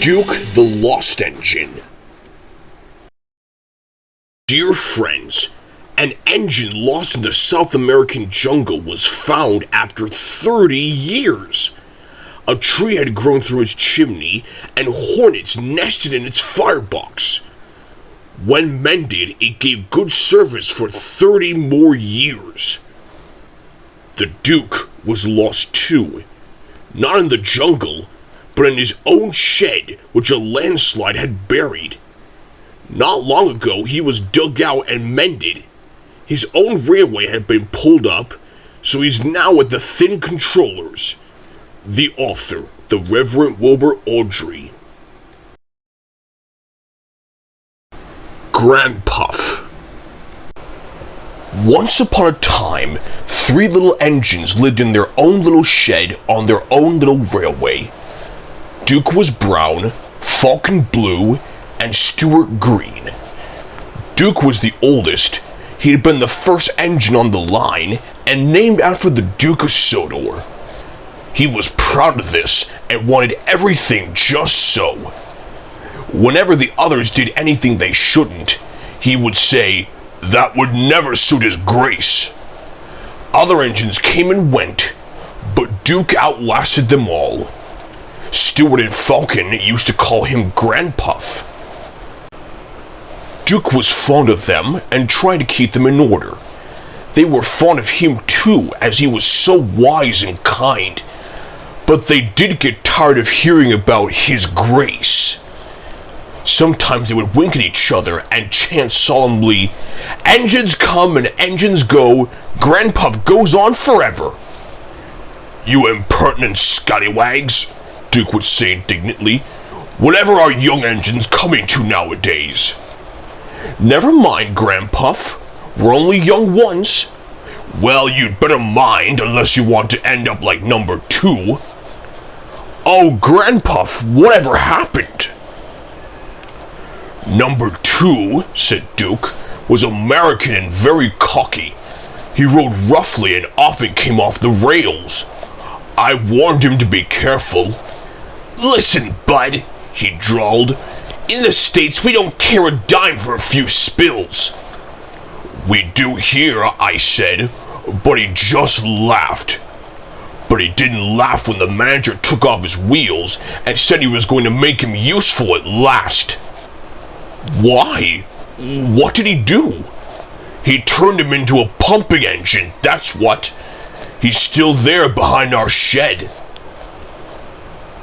Duke the Lost Engine. Dear friends, an engine lost in the South American jungle was found after 30 years. A tree had grown through its chimney, and hornets nested in its firebox. When mended, it gave good service for 30 more years. The Duke was lost too, not in the jungle, but in his own shed, which a landslide had buried. Not long ago, he was dug out and mended. His own railway had been pulled up, so he's now at the Thin Controllers. The author, the Reverend Wilbert Awdry. Grandpuff. Once upon a time, 3 little engines lived in their own little shed on their own little railway. Duke was brown, Falcon blue, and Stuart green. Duke was the oldest. He had been the first engine on the line and named after the Duke of Sodor. He was proud of this and wanted everything just so. Whenever the others did anything they shouldn't, he would say, "That would never suit his grace." Other engines came and went, but Duke outlasted them all. Stuart and Falcon used to call him Grandpuff. Duke was fond of them and tried to keep them in order. They were fond of him too, as he was so wise and kind. But they did get tired of hearing about his grace. Sometimes they would wink at each other and chant solemnly, "Engines come and engines go, Grandpuff goes on forever." "You impertinent scallywags," Duke would say indignantly. "Whatever are young engines coming to nowadays?" "Never mind, Grandpuff. We're only young ones." "Well, you'd better mind, unless you want to end up like number 2. "Oh, Grandpuff, whatever happened?" "Number 2, said Duke, "was American and very cocky. He rode roughly and often came off the rails. I warned him to be careful." "Listen, bud," he drawled. "In the States, we don't care a dime for a few spills." "We do here," I said, but he just laughed. But he didn't laugh when the manager took off his wheels and said he was going to make him useful at last. "Why? What did he do?" "He turned him into a pumping engine, that's what. He's still there behind our shed."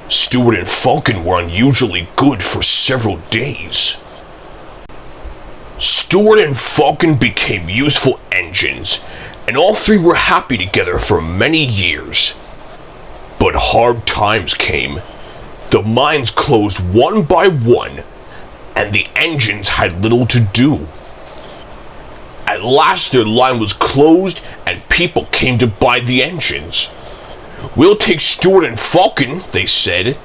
Stuart and Falcon were unusually good for several days. Stuart and Falcon became useful engines, and all 3 were happy together for many years. But hard times came. The mines closed one by one, and the engines had little to do. At last their line was closed, and people came to buy the engines. "We'll take Stuart and Falcon," they said.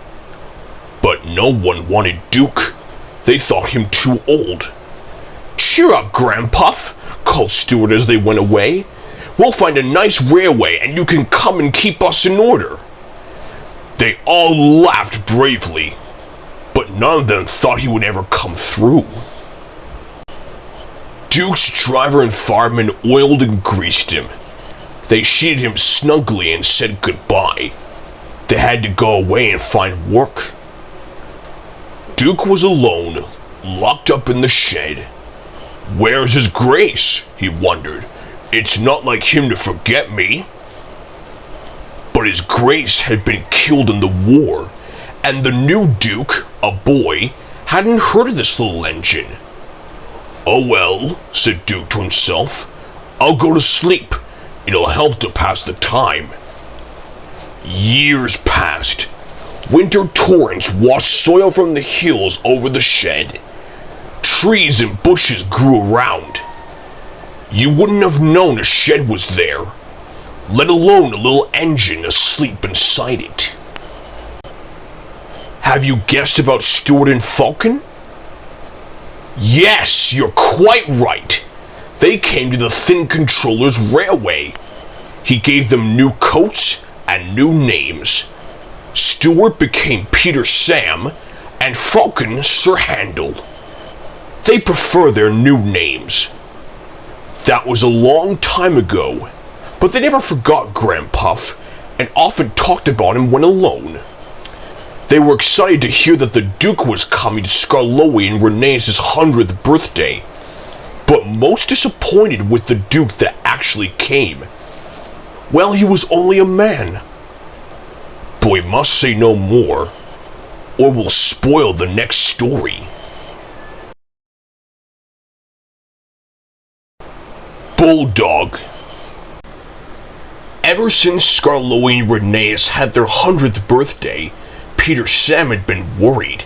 But no one wanted Duke. They thought him too old. "Cheer up, Grandpuff," called Stuart as they went away. "We'll find a nice railway, and you can come and keep us in order." They all laughed bravely, but none of them thought he would ever come through. Duke's driver and fireman oiled and greased him. They sheeted him snugly and said goodbye. They had to go away and find work. Duke was alone, locked up in the shed. "Where's his grace?" he wondered. "It's not like him to forget me." But his grace had been killed in the war, and the new Duke, a boy, hadn't heard of this little engine. "Oh well," said Duke to himself, "I'll go to sleep. It'll help to pass the time." Years passed. Winter torrents washed soil from the hills over the shed. Trees and bushes grew around. You wouldn't have known a shed was there, let alone a little engine asleep inside it. Have you guessed about Stuart and Falcon? Yes, you're quite right. They came to the Thin Controller's railway. He gave them new coats and new names. Stuart became Peter Sam, and Falcon Sir Handel. They prefer their new names. That was a long time ago, but they never forgot Grandpuff, and often talked about him when alone. They were excited to hear that the Duke was coming to Skarloey and Renee's 100th birthday, but most disappointed with the Duke that actually came. Well, he was only a man. But we must say no more, or we'll spoil the next story. Bulldog. Ever since Skarloey and Renee's had their 100th birthday, Peter Sam had been worried.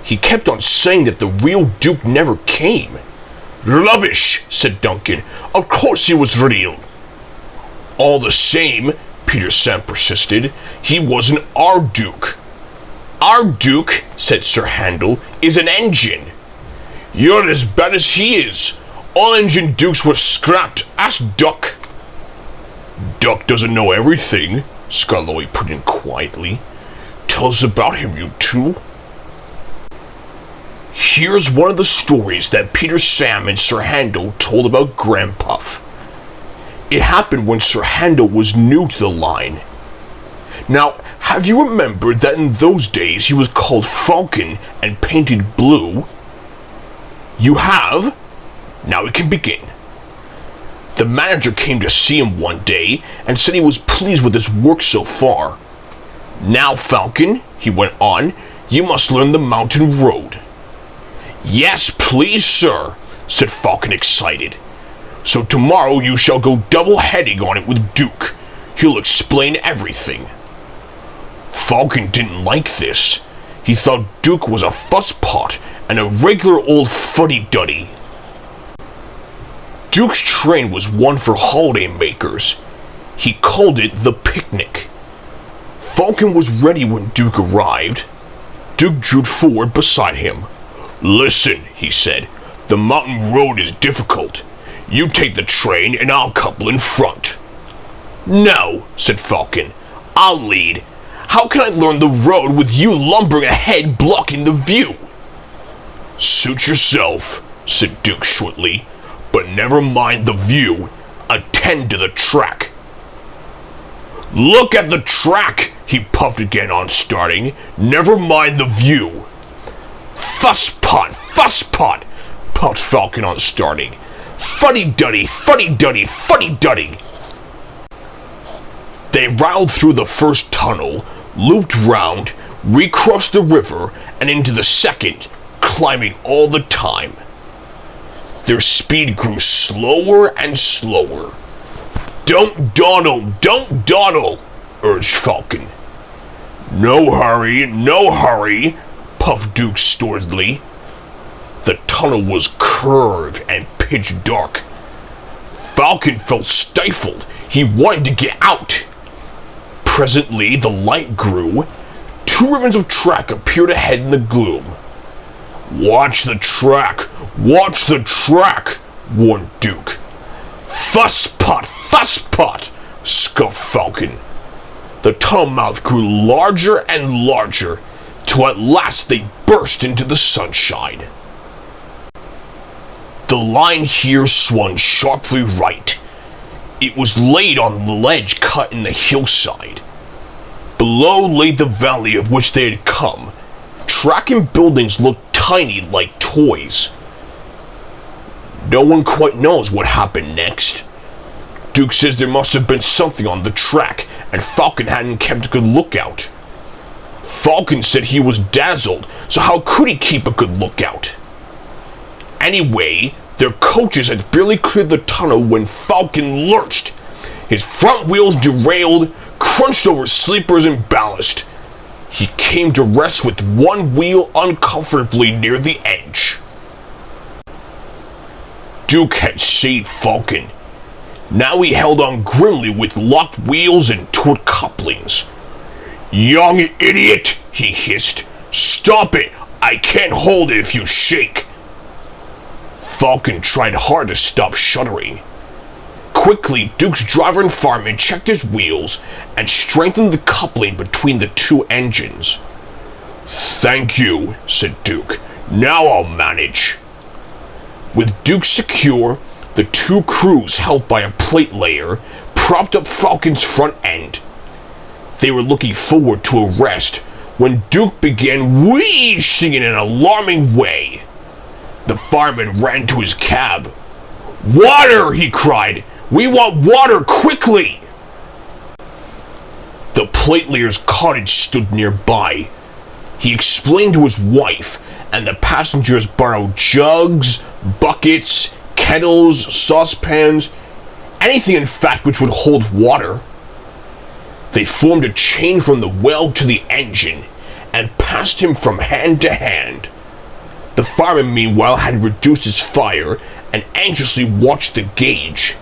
He kept on saying that the real Duke never came. Rubbish, said Duncan. Of course he was real. All the same, Peter Sam persisted, he wasn't our Duke. Our Duke, said Sir Handel, is an engine. You're as bad as he is. All engine Dukes were scrapped. Ask Duck. Duck doesn't know everything, Skarloey put in quietly. Tell us about him, you two. Here's one of the stories that Peter Sam and Sir Handel told about Grandpuff. It happened when Sir Handel was new to the line. Now, have you remembered that in those days he was called Falcon and painted blue? You have? Now we can begin. The manager came to see him one day and said he was pleased with his work so far. Now, Falcon, he went on, you must learn the mountain road. Yes, please, sir, said Falcon, excited. So tomorrow you shall go double-heading on it with Duke. He'll explain everything. Falcon didn't like this. He thought Duke was a fusspot and a regular old fuddy-duddy. Duke's train was one for holiday makers. He called it the picnic. Falcon was ready when Duke arrived. Duke drew forward beside him. Listen, he said, the mountain road is difficult. You take the train and I'll couple in front. No, said Falcon, I'll lead. How can I learn the road with you lumbering ahead blocking the view? Suit yourself, said Duke shortly, but never mind the view. Attend to the track. Look at the track, he puffed again on starting. Never mind the view. Fusspot, fusspot, puffed Falcon on starting. Fuddy-duddy, fuddy-duddy, fuddy-duddy. They rattled through the first tunnel, looped round, recrossed the river, and into the second, climbing all the time. Their speed grew slower and slower. Don't dawdle, urged Falcon. No hurry, puffed Duke stolidly. The tunnel was curved and pitch dark. Falcon felt stifled. He wanted to get out. Presently, the light grew. 2 ribbons of track appeared ahead in the gloom. Watch the track, warned Duke. Fusspot, scoffed Falcon. The tunnel mouth grew larger and larger, till at last they burst into the sunshine. The line here swung sharply right. It was laid on the ledge cut in the hillside. Below lay the valley of which they had come. Track and buildings looked tiny like toys. No one quite knows what happened next. Duke says there must have been something on the track, and Falcon hadn't kept a good lookout. Falcon said he was dazzled, so how could he keep a good lookout? Anyway, their coaches had barely cleared the tunnel when Falcon lurched. His front wheels derailed, crunched over sleepers and ballast. He came to rest with one wheel uncomfortably near the edge. Duke had saved Falcon. Now he held on grimly with locked wheels and taut couplings. "Young idiot," he hissed. "Stop it! I can't hold it if you shake." Falcon tried hard to stop shuddering. Quickly, Duke's driver and fireman checked his wheels and strengthened the coupling between the two engines. "Thank you," said Duke. "Now I'll manage." With Duke secure, the two crews, held by a plate layer, propped up Falcon's front end. They were looking forward to a rest when Duke began wheezing in an alarming way. The fireman ran to his cab. "Water!" he cried. "We want water quickly!" The plate layer's cottage stood nearby. He explained to his wife, and the passengers borrowed jugs, buckets, kettles, saucepans, anything in fact which would hold water. They formed a chain from the well to the engine and passed him from hand to hand. The fireman meanwhile had reduced his fire and anxiously watched the gauge.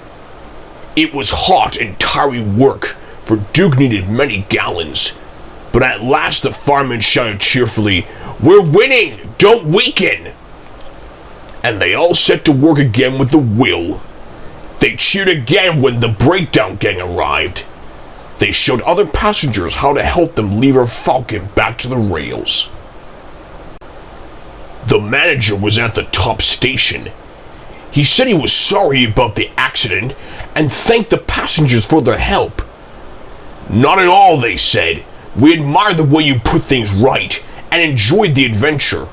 It was hot and tiring work, for Duke needed many gallons. But at last the fireman shouted cheerfully, "We're winning! Don't weaken!" And they all set to work again with a will. They cheered again when the breakdown gang arrived. They showed other passengers how to help them lever Falcon back to the rails. The manager was at the top station. He said he was sorry about the accident and thanked the passengers for their help. "Not at all," they said. "We admire the way you put things right and enjoyed the adventure."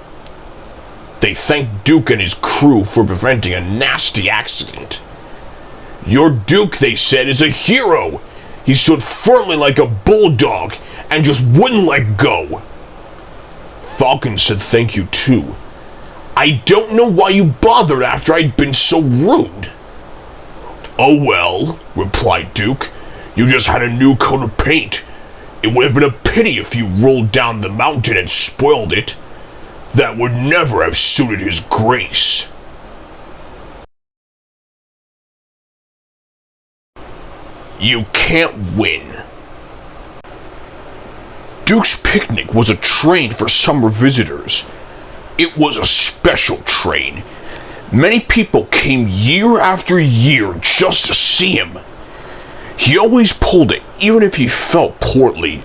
They thanked Duke and his crew for preventing a nasty accident. "Your Duke," they said, "is a hero. He stood firmly like a bulldog and just wouldn't let go." Falcon said thank you too. "I don't know why you bothered after I'd been so rude." "Oh well," replied Duke. "You just had a new coat of paint. It would have been a pity if you rolled down the mountain and spoiled it. That would never have suited his grace." You can't win. Duke's picnic was a train for summer visitors. It was a special train. Many people came year after year just to see him. He always pulled it, even if he felt poorly.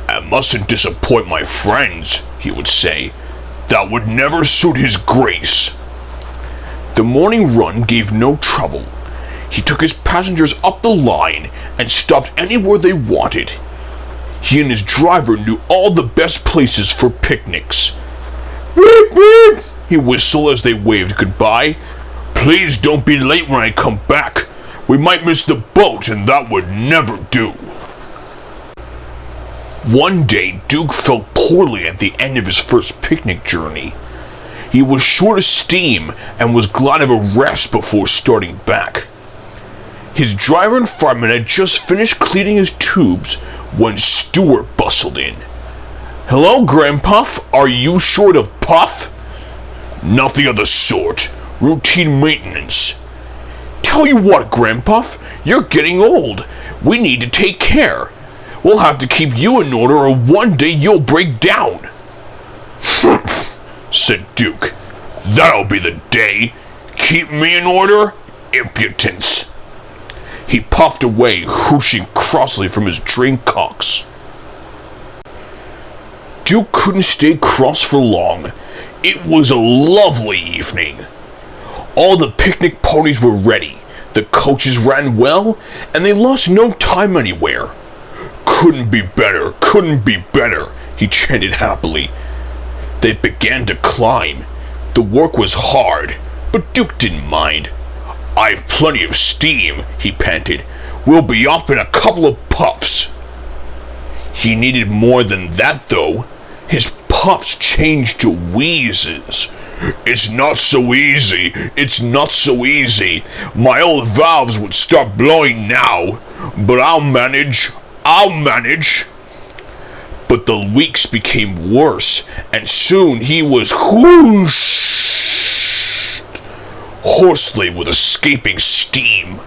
"I mustn't disappoint my friends," he would say. "That would never suit his grace." The morning run gave no trouble. He took his passengers up the line and stopped anywhere they wanted. He and his driver knew all the best places for picnics. "Beep, beep," he whistled as they waved goodbye. "Please don't be late when I come back. We might miss the boat, and that would never do." One day, Duke felt poorly at the end of his first picnic journey. He was short of steam and was glad of a rest before starting back. His driver and fireman had just finished cleaning his tubes when Stuart bustled in. "Hello, Grandpuff. Are you short of puff?" "Nothing of the sort. Routine maintenance." "Tell you what, Grandpuff, you're getting old. We need to take care. We'll have to keep you in order or one day you'll break down." "Humph," said Duke. "That'll be the day. Keep me in order? Impudence." He puffed away, whooshing crossly from his drink cocks. Duke couldn't stay cross for long. It was a lovely evening. All the picnic parties were ready. The coaches ran well, and they lost no time anywhere. "Couldn't be better, couldn't be better," he chanted happily. They began to climb. The work was hard, but Duke didn't mind. "I've plenty of steam," he panted. "We'll be up in a couple of puffs." He needed more than that, though. His puffs changed to wheezes. "It's not so easy. It's not so easy. My old valves would start blowing now. But I'll manage. I'll manage." But the leaks became worse, and soon he was whooshed, horsely with escaping steam.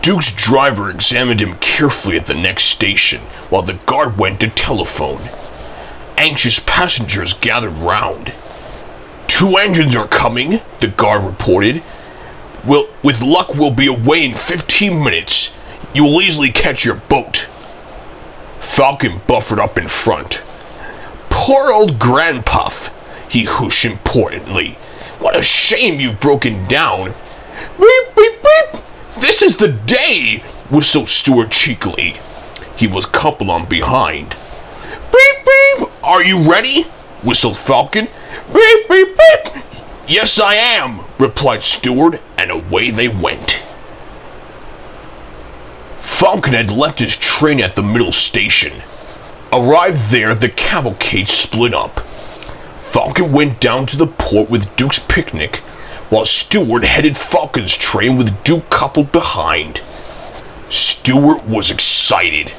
Duke's driver examined him carefully at the next station, while the guard went to telephone. Anxious passengers gathered round. 2 engines are coming, the guard reported. With luck, we'll be away in 15 minutes. You will easily catch your boat. Falcon buffered up in front. Poor old Grandpuff, he whooshed importantly. What a shame you've broken down. Beep, beep, beep. This is the day, whistled Stewart cheekily. He was coupled on behind. Beep, beep. Are you ready? Whistled Falcon. Beep, beep, beep. Yes, I am, replied Stewart, and away they went. Falcon had left his train at the middle station. Arrived there, the cavalcade split up. Falcon went down to the port with Duke's picnic, while Stewart headed Falcon's train with Duke coupled behind. Stewart was excited.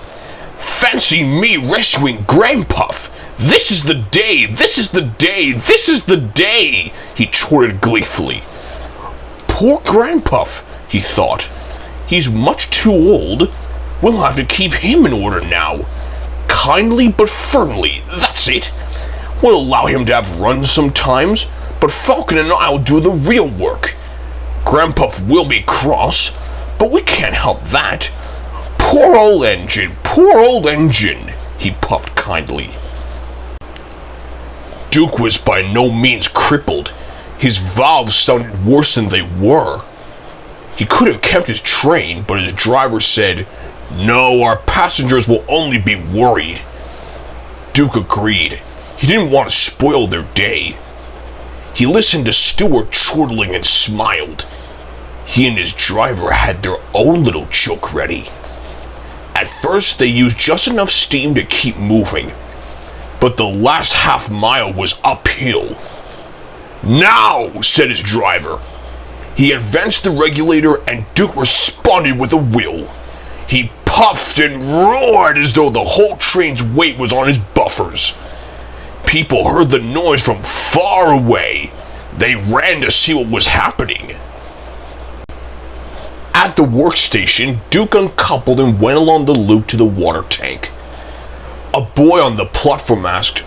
Fancy me rescuing Grandpuff! This is the day! This is the day! This is the day! He chortled gleefully. Poor Grandpuff, he thought. He's much too old. We'll have to keep him in order now. Kindly but firmly, that's it. We'll allow him to have runs sometimes, but Falcon and I'll do the real work. Grandpuff will be cross, but we can't help that. Poor old engine, he puffed kindly. Duke was by no means crippled. His valves sounded worse than they were. He could have kept his train, but his driver said, "No, our passengers will only be worried." Duke agreed. He didn't want to spoil their day. He listened to Stewart chortling and smiled. He and his driver had their own little joke ready. At first, they used just enough steam to keep moving, but the last half mile was uphill. "Now," said his driver. He advanced the regulator, and Duke responded with a will. He puffed and roared as though the whole train's weight was on his buffers. People heard the noise from far away. They ran to see what was happening. At the workstation, Duke uncoupled and went along the loop to the water tank. A boy on the platform asked,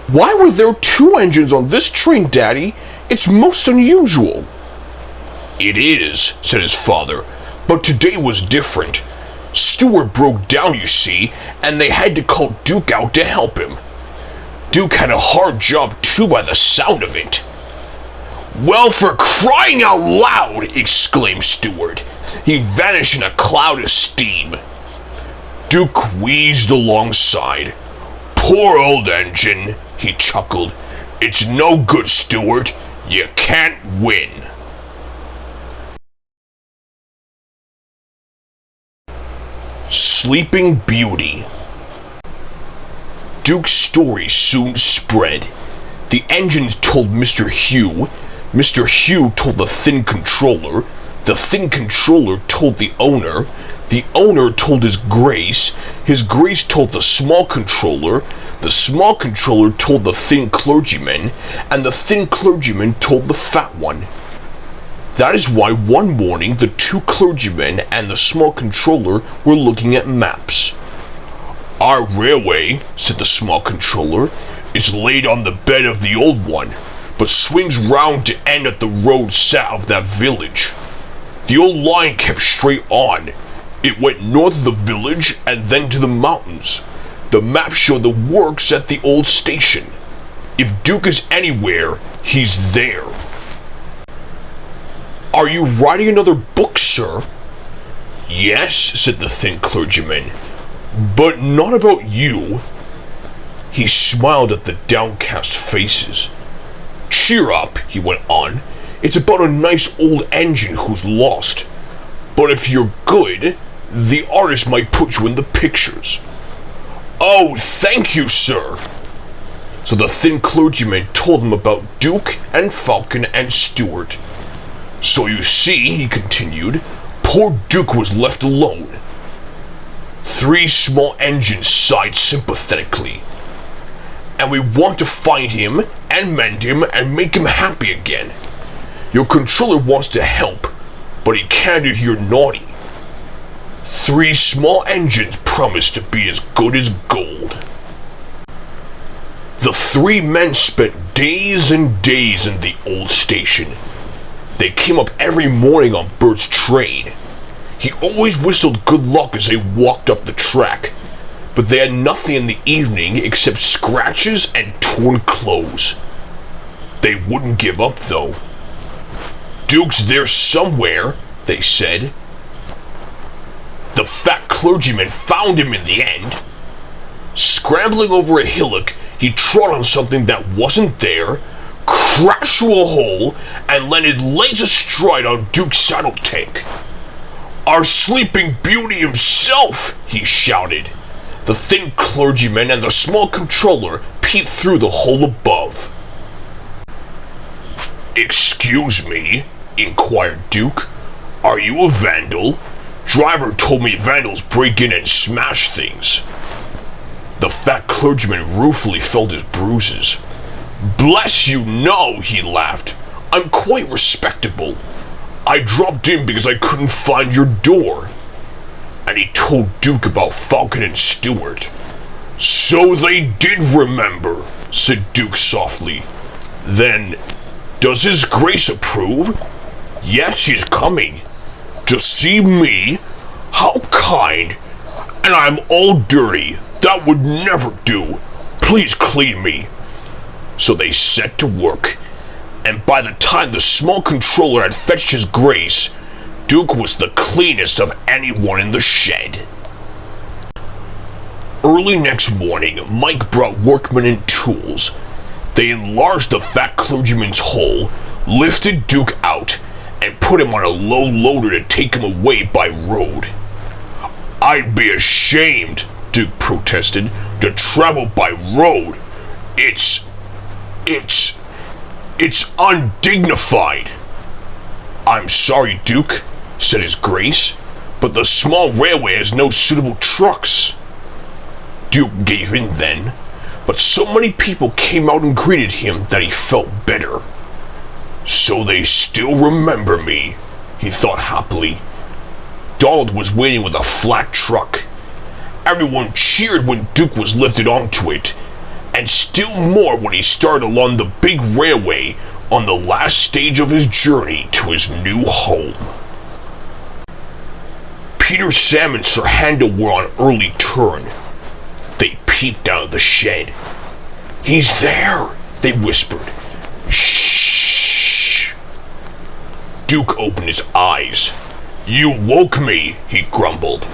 "Why were there 2 engines on this train, Daddy? It's most unusual." "It is," said his father, "but today was different. Stewart broke down, you see, and they had to call Duke out to help him. Duke had a hard job too by the sound of it." "Well, for crying out loud!" exclaimed Stewart. He vanished in a cloud of steam. Duke wheezed alongside. "Poor old engine," he chuckled. "It's no good, Stewart. You can't win." Sleeping Beauty. Duke's story soon spread. The engines told Mr. Hugh. Mr. Hugh told the thin controller. The thin controller told the owner told his Grace told the small controller told the thin clergyman, and the thin clergyman told the fat one. That is why one morning the 2 clergymen and the small controller were looking at maps. "Our railway," said the small controller, "is laid on the bed of the old one, but swings round to end at the road south of that village. The old line kept straight on. It went north of the village and then to the mountains. The map showed the works at the old station. If Duke is anywhere, he's there." "Are you writing another book, sir?" "Yes," said the thin clergyman, "but not about you." He smiled at the downcast faces. "Cheer up," he went on. "It's about a nice old engine who's lost. But if you're good, the artist might put you in the pictures." "Oh, thank you, sir." So the thin clergyman told him about Duke and Falcon and Stewart. "So you see," he continued, "poor Duke was left alone." 3 small engines sighed sympathetically. and we want to find him and mend him and make him happy again. Your controller wants to help, but he can't if you're naughty. 3 small engines promise to be as good as gold. The 3 men spent days and days in the old station. They came up every morning on Bert's train. He always whistled good luck as they walked up the track, but they had nothing in the evening except scratches and torn clothes. They wouldn't give up, though. Duke's there somewhere, they said. The fat clergyman found him in the end. Scrambling over a hillock, he trod on something that wasn't there, crashed through a hole, and landed legs astride on Duke's saddle tank. "Our sleeping beauty himself!" he shouted. The thin clergyman and the small controller peeped through the hole above. "Excuse me," inquired Duke. "Are you a vandal? Driver told me vandals break in and smash things." The fat clergyman ruefully felt his bruises. "Bless you, no," he laughed. "I'm quite respectable. I dropped in because I couldn't find your door." And he told Duke about Falcon and Stewart. "So they did remember," said Duke softly. "Then, does His Grace approve?" "Yes, he's coming." "To see me? How kind! And I'm all dirty. That would never do. Please clean me." So they set to work, and by the time the small controller had fetched His Grace, Duke was the cleanest of anyone in the shed. Early next morning, Mike brought workmen and tools. They enlarged the fat clergyman's hole, lifted Duke out, and put him on a low loader to take him away by road. "I'd be ashamed," Duke protested, "to travel by road. It's undignified." "I'm sorry, Duke," said His Grace, "but the small railway has no suitable trucks." Duke gave in then, but so many people came out and greeted him that he felt better. "So they still remember me," he thought happily. Donald was waiting with a flat truck. Everyone cheered when Duke was lifted onto it, and still more when he started along the big railway on the last stage of his journey to his new home. Peter, Sam, and Sir Handel were on early turn. They peeped out of the shed. "He's there," they whispered. "Shh." Duke opened his eyes. "You woke me," he grumbled.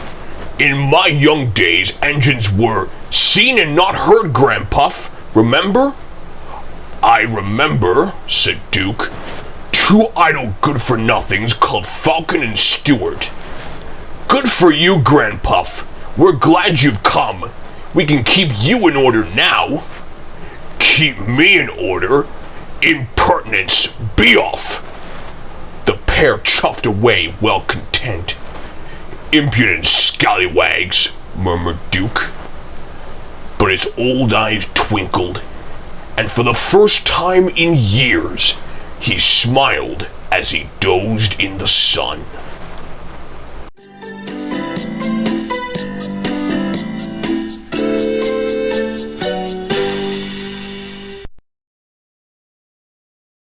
"In my young days, engines were seen and not heard, Grandpuff. Remember?" "I remember," said Duke. "2 idle good-for-nothings called Falcon and Stewart." "Good for you, Grandpuff. We're glad you've come. We can keep you in order now." "Keep me in order? Impertinence! Be off!" The pair chuffed away, well content. "Impudent scallywags," murmured Duke. But his old eyes twinkled, and for the first time in years, he smiled as he dozed in the sun.